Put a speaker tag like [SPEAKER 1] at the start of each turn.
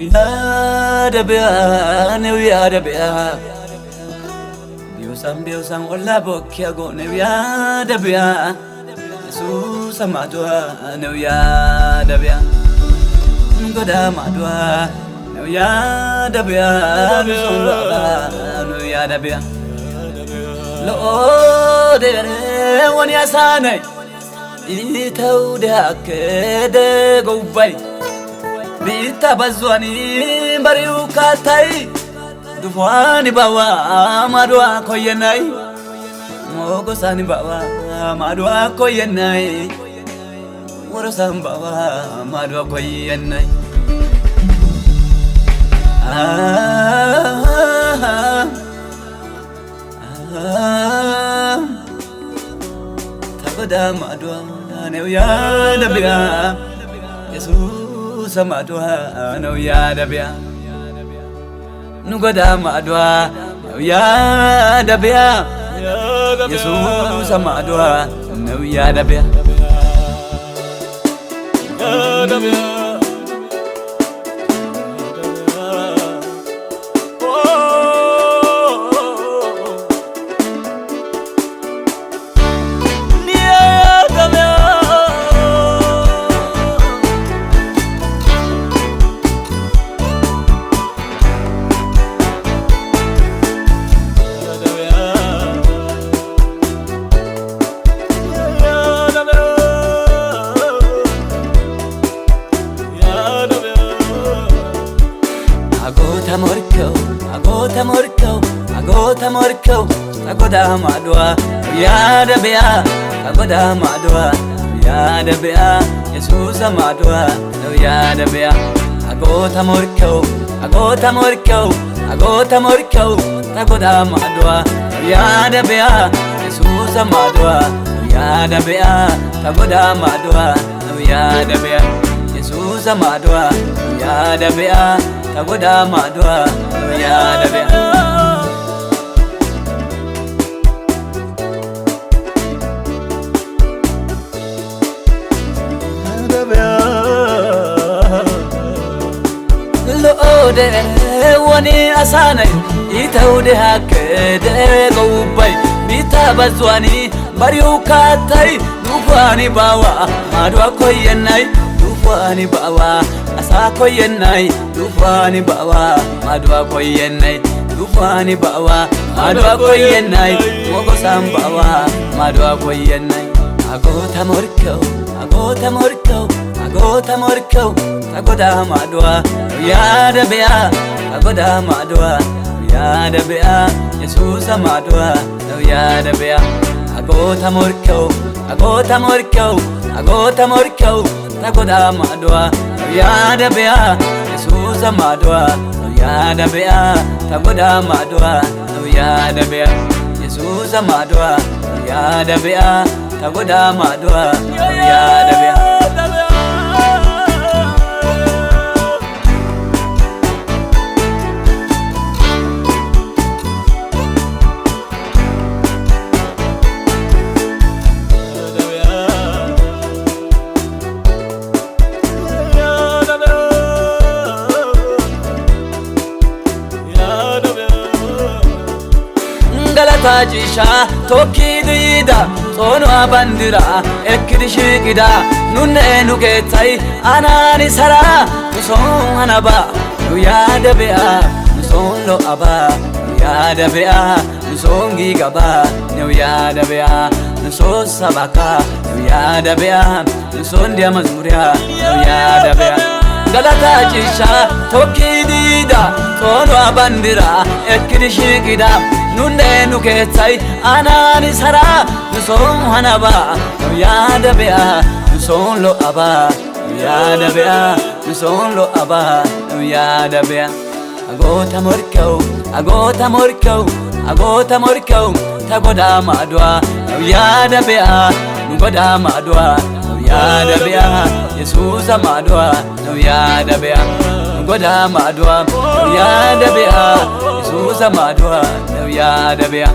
[SPEAKER 1] Ya Dabia, New Ya Dabia. Biosam Ola Bokia go New Ya Dabia. Jesus Amadua, New Ya Dabia. Goda Madua, New Ya Dabia, New Ya Dabia. Lo de one yasane. Itau de Akede go by. Bita bazwani bariu katai dufani bawa madwa koyenai mogo sani bawa madwa koyenai woro sam bawa madwa koyenai tagoda madwa ne ya dabia yesu sama doa no ya dabia nugoda ma doa no ya dabia Yesus sama doa no ya dabia Agota morko, agoda madwa, ya dabia, agoda madwa, ya dabia, Jesus madwa, no ya dabia, agota morko, agoda madwa, ya dabia, Jesus madwa, ya dabia, agoda madwa, no ya dabia, Jesus madwa, ya dabia, agoda madwa, no ya dabia. Lo de wani asane itau de hakede go bay bita bazwani bariu katai dufani bawa madwa koyenai dufani bawa asa koyenai dufani bawa madwa koyenai dufani bawa madwa koyenai mogo sam bawa madwa koyenai agota morko agoda madwa ya dabia agoda madwa ya dabia Jesus madwa ya dabia agota morko agoda madwa ya dabia Jesus madwa ya dabia agoda madwa ya dabia Jesus madwa ya dabia agoda madwa ya dabia Tajisha toki dida sono abandira ekidishigida nunne nugetai anani sara nuson hanaba ya dabia nuson lo aba ya dabia nuson gigaba ya dabia nuson sabaka ya dabia nuson dia mazmuria ya dabia galata jisha toki dida sono abandira ekidishigida nunne nugetai anani sara nuson hanaba ya dabia nuson lo aba ya dabia nuson lo aba ya dabia agota morko tagoda madwa ya dabia nugoda madwa ya dabia Jesus madwa ya dabia nugoda madwa ya dabia Jesus madwa ya dabia.